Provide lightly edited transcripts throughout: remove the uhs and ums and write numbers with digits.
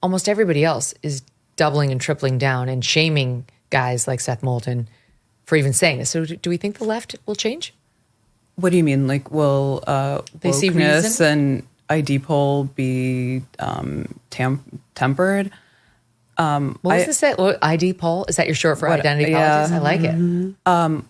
almost everybody else is doubling and tripling down and shaming guys like Seth Moulton for even saying this. So do we think the left will change? What do you mean? Like, will they see wokeness reason? and ID poll be tempered? What was this? ID poll? Is that your short for identity politics? I like it.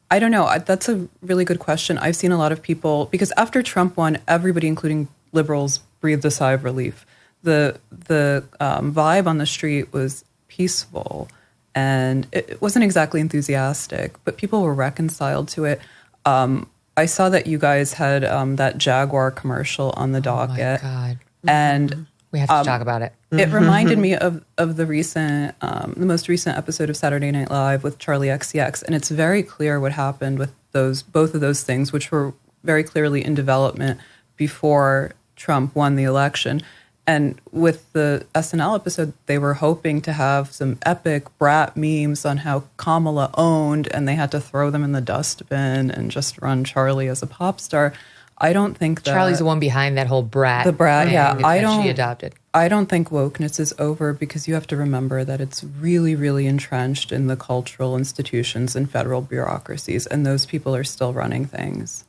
I don't know. That's a really good question. I've seen a lot of people, because after Trump won, everybody, including liberals, breathed a sigh of relief. The vibe on the street was peaceful, and it wasn't exactly enthusiastic, but people were reconciled to it. I saw that you guys had that Jaguar commercial on the docket. Oh my God. And we have to talk about it. It reminded me of the most recent episode of Saturday Night Live with Charlie XCX, and it's very clear what happened with both of those things, which were very clearly in development before Trump won the election. And with the SNL episode, they were hoping to have some epic brat memes on how Kamala owned, and they had to throw them in the dustbin and just run Charlie as a pop star. I don't think that Charlie's the one behind that whole brat. The brat, yeah. She adopted. I don't think wokeness is over, because you have to remember that it's really, really entrenched in the cultural institutions and federal bureaucracies, and those people are still running things.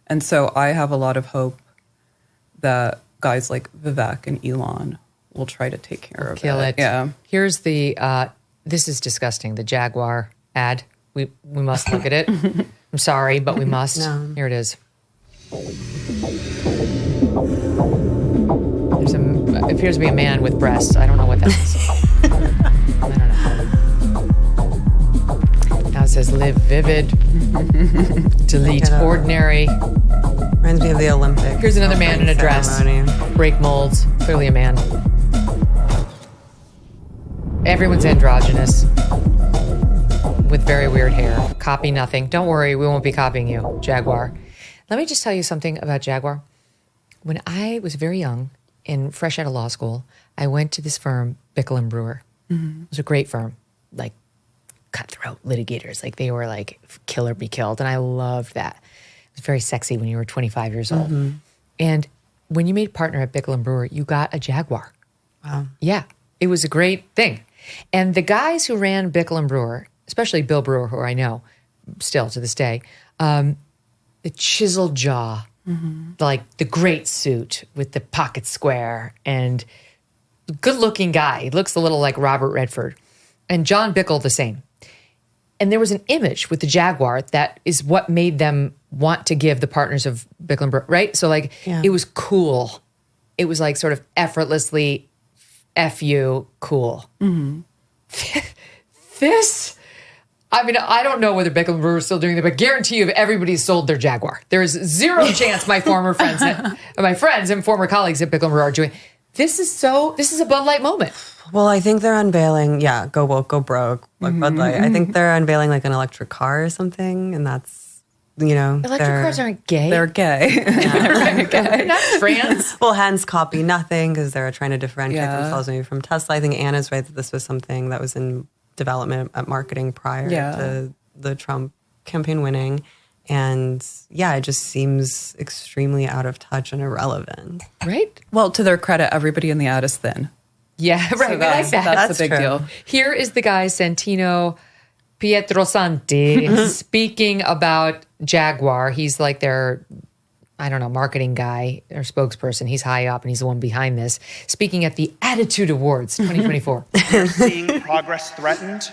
And so I have a lot of hope that guys like Vivek and Elon will try to take care of Kill it. Yeah. Here's the, this is disgusting, the Jaguar ad. We must look at it. I'm sorry, but we must. No. Here it is. It appears to be a man with breasts. I don't know what that is. I don't know. Now it says live vivid, delete ordinary. Reminds me of the Olympics. Here's another man in a dress. Break molds. Clearly a man. Everyone's androgynous with very weird hair. Copy nothing. Don't worry, we won't be copying you, Jaguar. Let me just tell you something about Jaguar. When I was very young and fresh out of law school, I went to this firm, Bickle & Brewer. Mm-hmm. It was a great firm, like cutthroat litigators. Like they were like kill or be killed. And I loved that. It was very sexy when you were 25 years old. Mm-hmm. And when you made partner at Bickle & Brewer, you got a Jaguar. Wow. Yeah, it was a great thing. And the guys who ran Bickle & Brewer, especially Bill Brewer, who I know still to this day, the chiseled jaw, like the great suit with the pocket square, and good-looking guy. He looks a little like Robert Redford. And John Bickle the same. And there was an image with the Jaguar that is what made them want to give the partners of Bickle & Brewer, right? So like It was cool. It was like sort of effortlessly F-U cool. Mm-hmm. This... I mean, I don't know whether Bickle & Brewer is still doing that, but guarantee you everybody's sold their Jaguar. There is zero chance my friends and former colleagues at Bickle & Brewer are doing. This is a Bud Light moment. Well, I think they're unveiling, go woke, go broke, like Bud Light. I think they're unveiling like an electric car or something, and that's, Electric cars aren't gay. They're gay. They're not trans. Well, hence copy nothing, because they're trying to differentiate themselves maybe from Tesla. I think Anna's right that this was something that was in development at marketing prior to the Trump campaign winning. And it just seems extremely out of touch and irrelevant. Right? Well, to their credit, everybody in the ad is thin. Yeah, right. So I like that. That's a big deal. Here is the guy, Santino Pietrosanti, speaking about Jaguar. He's like their, marketing guy or spokesperson. He's high up and he's the one behind this. Speaking at the Attitude Awards 2024. We're seeing progress threatened,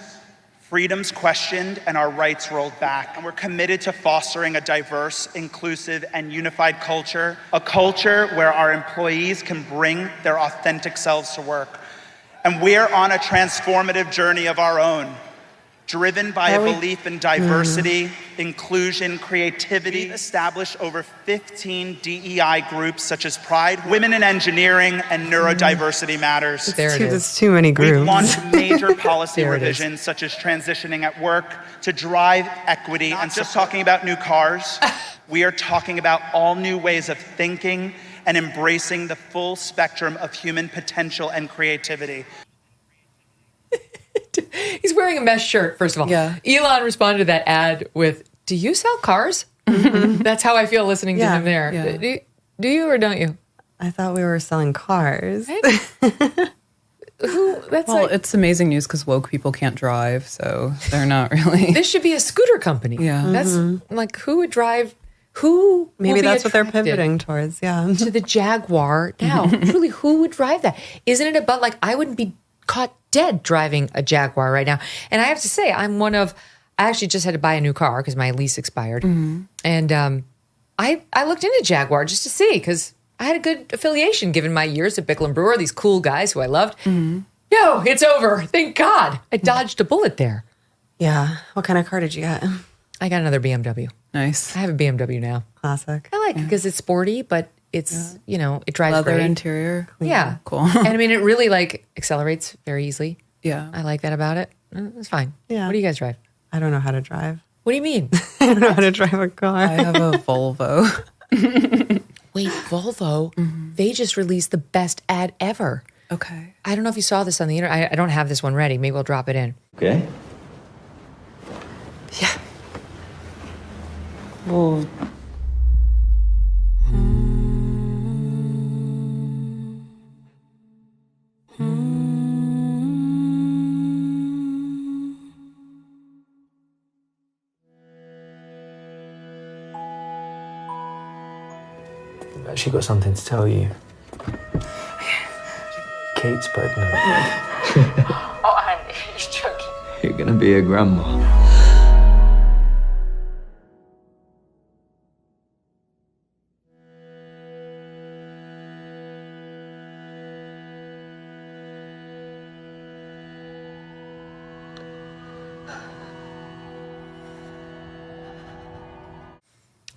freedoms questioned, and our rights rolled back. And we're committed to fostering a diverse, inclusive, and unified culture, a culture where our employees can bring their authentic selves to work. And we're on a transformative journey of our own, driven by a belief in diversity, inclusion, creativity. We established over 15 DEI groups such as Pride, Women in Engineering, and Neurodiversity Matters. There's too many groups. We've launched major policy revisions such as transitioning at work to drive equity. And just talking about new cars, we are talking about all new ways of thinking and embracing the full spectrum of human potential and creativity. He's wearing a mesh shirt, first of all. Yeah. Elon responded to that ad with, do you sell cars? That's how I feel listening to him there. Yeah. Do you or don't you? I thought we were selling cars. Right? it's amazing news because woke people can't drive, so they're not really. This should be a scooter company. Yeah. That's like, who would drive, who Maybe will be that's what they're attracted pivoting towards, yeah. to the Jaguar now. Truly, who would drive that? Isn't it about, like, I wouldn't be caught dead driving a Jaguar right now. And I have to say, I actually just had to buy a new car because my lease expired. And I looked into Jaguar just to see, because I had a good affiliation given my years at Bickle & Brewer, these cool guys who I loved. No, it's over. Thank God. I dodged a bullet there. Yeah. What kind of car did you get? I got another BMW. Nice. I have a BMW now. Classic. I like it because it's sporty, but it's, it drives Leather great. interior. Yeah. Cool. And I mean, it really like accelerates very easily. Yeah. I like that about it. It's fine. Yeah. What do you guys drive? I don't know how to drive. What do you mean? I don't know how to drive a car. I have a Volvo. Wait, Volvo, they just released the best ad ever. Okay. I don't know if you saw this on the internet. I don't have this one ready. Maybe we'll drop it in. Okay. Yeah. Well, I've actually got something to tell you. Kate's pregnant. Oh, I'm joking. You're gonna be a grandma.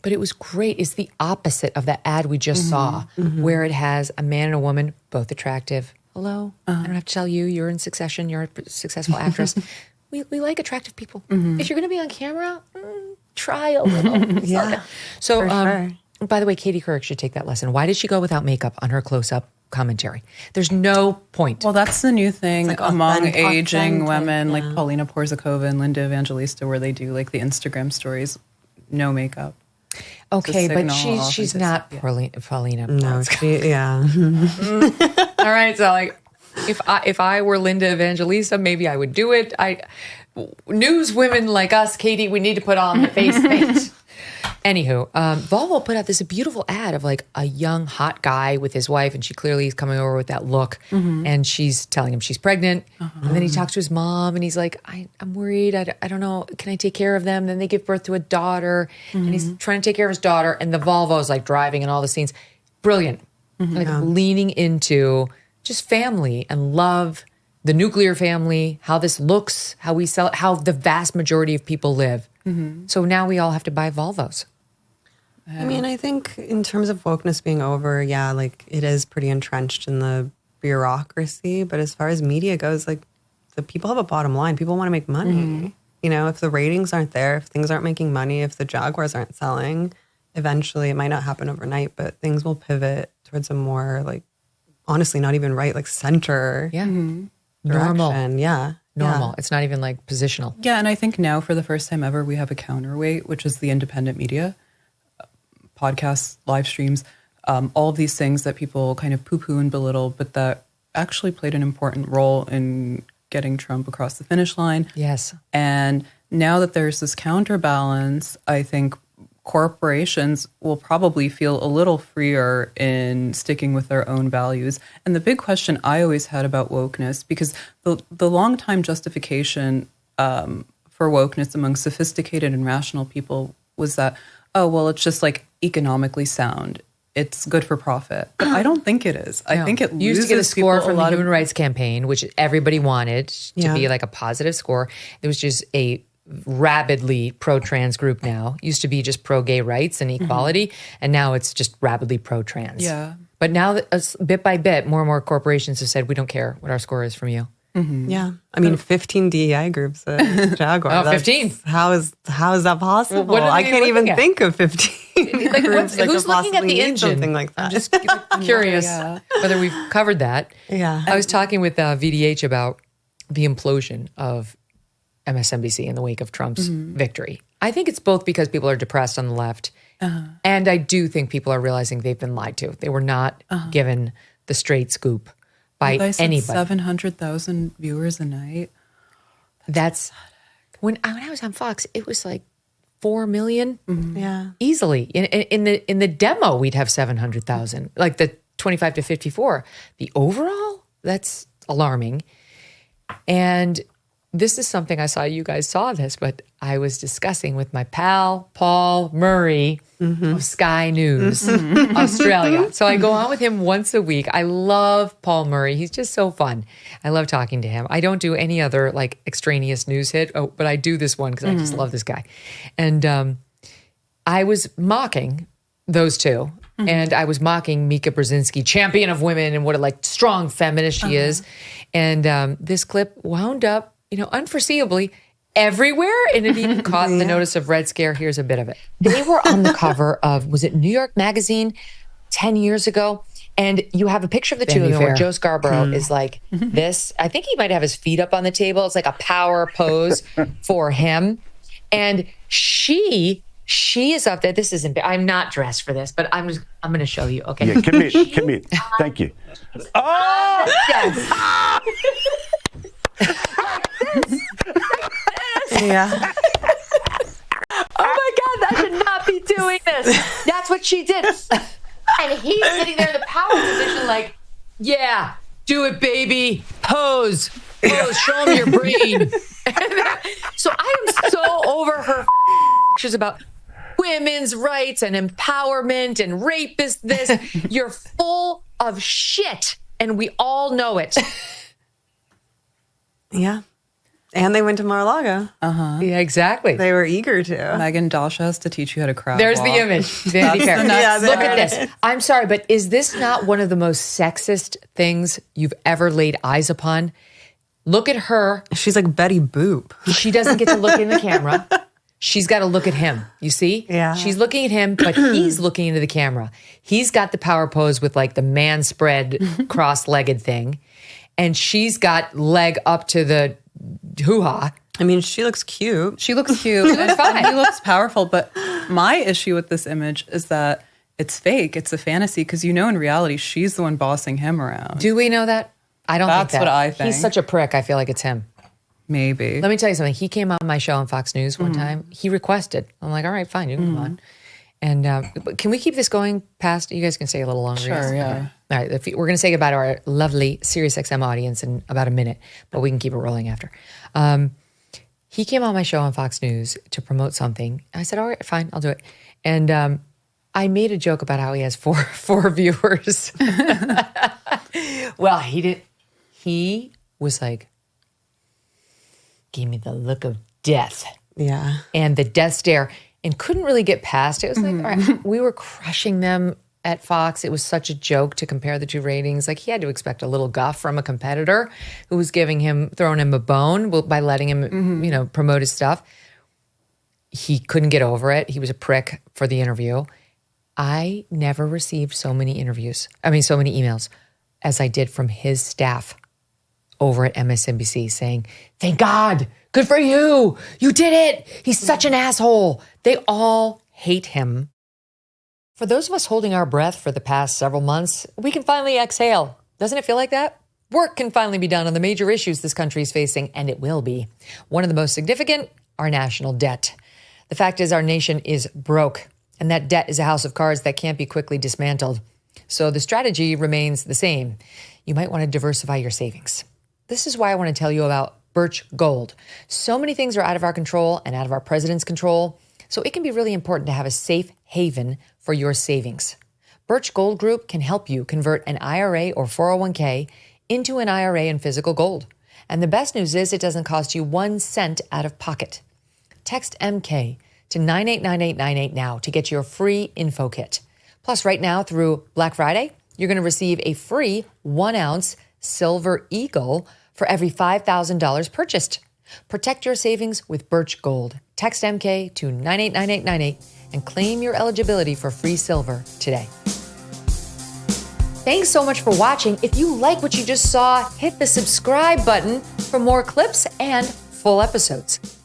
But it was great. It's the opposite of that ad we just saw, where it has a man and a woman, both attractive. Hello? I don't have to tell you, you're in Succession, you're a successful actress. We like attractive people. If you're going to be on camera, try a little. Yeah. So, for sure. by the way, Katie Couric should take that lesson. Why did she go without makeup on her close-up commentary? There's no point. Well, that's the new thing like among aging authentic, women, like Paulina Porzakova and Linda Evangelista, where they do like the Instagram stories, no makeup. Okay, but signal she's not Paulina. No, yeah. All right, so like, if I were Linda Evangelista, maybe I would do it. News women like us, Katie, we need to put on the face paint. Anywho, Volvo put out this beautiful ad of like a young hot guy with his wife, and she clearly is coming over with that look, and she's telling him she's pregnant. And then he talks to his mom, and he's like, I'm worried. I don't know. Can I take care of them? Then they give birth to a daughter, and he's trying to take care of his daughter, and the Volvo is like driving in all the scenes. Brilliant. Like leaning into just family and love, the nuclear family, how this looks, how we sell it, how the vast majority of people live. So now we all have to buy Volvos. I mean, I think in terms of wokeness being over, yeah, like it is pretty entrenched in the bureaucracy. But as far as media goes, like the people have a bottom line. People want to make money. You know, if the ratings aren't there, if things aren't making money, if the Jaguars aren't selling, eventually it might not happen overnight, but things will pivot towards a more like, honestly, not even right, like center direction. Normal. Yeah. Normal. Yeah. It's not even like positional. Yeah, and I think now for the first time ever, we have a counterweight, which is the independent media, podcasts, live streams, all of these things that people kind of poo-poo and belittle, but that actually played an important role in getting Trump across the finish line. Yes. And now that there's this counterbalance, I think corporations will probably feel a little freer in sticking with their own values. And the big question I always had about wokeness, because the longtime justification for wokeness among sophisticated and rational people was that, oh, well, it's just like economically sound. It's good for profit. But I don't think it is. I think it used to get a score from the Human Rights Campaign, which everybody wanted to be like a positive score. There was just a rabidly pro-trans group now. Used to be just pro-gay rights and equality, and now it's just rabidly pro-trans. Yeah. But now, bit by bit, more and more corporations have said, we don't care what our score is from you. Yeah. I mean, 15 DEI groups at Jaguar. Oh, 15. How is that possible? What are I they can't even looking at? think of 15 Like, groups that who's could looking at possibly the need engine? something like that. I'm just curious whether we've covered that. Yeah. I was talking with VDH about the implosion of MSNBC in the wake of Trump's victory. I think it's both because people are depressed on the left, and I do think people are realizing they've been lied to. They were not given the straight scoop by anybody. 700,000 viewers a night. That's when I was on Fox, it was like 4 million. Yeah. Easily. In the demo, we'd have 700,000, like the 25 to 54. The overall, that's alarming. And this is something I saw, you guys saw this, but I was discussing with my pal, Paul Murray of Sky News, Australia. So I go on with him once a week. I love Paul Murray. He's just so fun. I love talking to him. I don't do any other like extraneous news hit, but I do this one because I just love this guy. And I was mocking those two. And I was mocking Mika Brzezinski, champion of women, and what a like strong feminist she is. And this clip wound up, unforeseeably everywhere. And it even caught the notice of Red Scare. Here's a bit of it. They were on the cover of, was it New York Magazine 10 years ago? And you have a picture of the two of them where Joe Scarborough is like this. I think he might have his feet up on the table. It's like a power pose for him. And she is up there. This isn't, I'm not dressed for this, but I'm going to show you. Okay. Yeah, commit. Thank you. Oh! Yes. Yeah. Oh my God, I should not be doing this. That's what she did. And he's sitting there in the power position like, yeah, do it, baby. Pose, show him your brain. So I am so over her pictures about women's rights and empowerment and rapist this. You're full of shit, and we all know it. Yeah. And they went to Mar-a-Lago. Yeah, exactly. They were eager to. Megyn, Dasha has to teach you how to crowd There's walk. the image. Vanity Fair. Look at it. this. I'm sorry, but is this not one of the most sexist things you've ever laid eyes upon? Look at her. She's like Betty Boop. She doesn't get to look in the camera. She's got to look at him. You see? Yeah. She's looking at him, but he's looking into the camera. He's got the power pose with like the man spread cross-legged thing. And she's got leg up to the hoo-ha. I mean, she looks cute. She looks cute. looks fine. He looks powerful. But my issue with this image is that it's fake. It's a fantasy because in reality, she's the one bossing him around. Do we know that? I don't think that. That's what I think. He's such a prick. I feel like it's him. Maybe. Let me tell you something. He came on my show on Fox News one time. He requested. I'm like, all right, fine. You can come on. And but can we keep this going past? You guys can stay a little longer. Sure, yes? yeah. Okay. All right. We're going to say goodbye to our lovely SiriusXM audience in about a minute, but we can keep it rolling after. He came on my show on Fox News to promote something. I said, all right, fine, I'll do it. And I made a joke about how he has four viewers. Well, he did. He was like, gave me the look of death. Yeah. And the death stare, and couldn't really get past it. It was like, all right, we were crushing them at Fox. It was such a joke to compare the two ratings. Like, he had to expect a little guff from a competitor who was throwing him a bone by letting him, promote his stuff. He couldn't get over it. He was a prick for the interview. I never received so many emails as I did from his staff over at MSNBC saying, thank God, good for you. You did it. He's such an asshole. They all hate him. For those of us holding our breath for the past several months, we can finally exhale. Doesn't it feel like that? Work can finally be done on the major issues this country is facing, and it will be. One of the most significant, our national debt. The fact is our nation is broke, and that debt is a house of cards that can't be quickly dismantled. So the strategy remains the same. You might want to diversify your savings. This is why I want to tell you about Birch Gold. So many things are out of our control and out of our president's control, so it can be really important to have a safe haven for your savings. Birch Gold Group can help you convert an IRA or 401k into an IRA in physical gold. And the best news is it doesn't cost you 1 cent out of pocket. Text MK to 989898 now to get your free info kit. Plus, right now through Black Friday, you're going to receive a free 1-ounce Silver Eagle for every $5,000 purchased. Protect your savings with Birch Gold. Text MK to 989898 and claim your eligibility for free silver today. Thanks so much for watching. If you like what you just saw, hit the subscribe button for more clips and full episodes.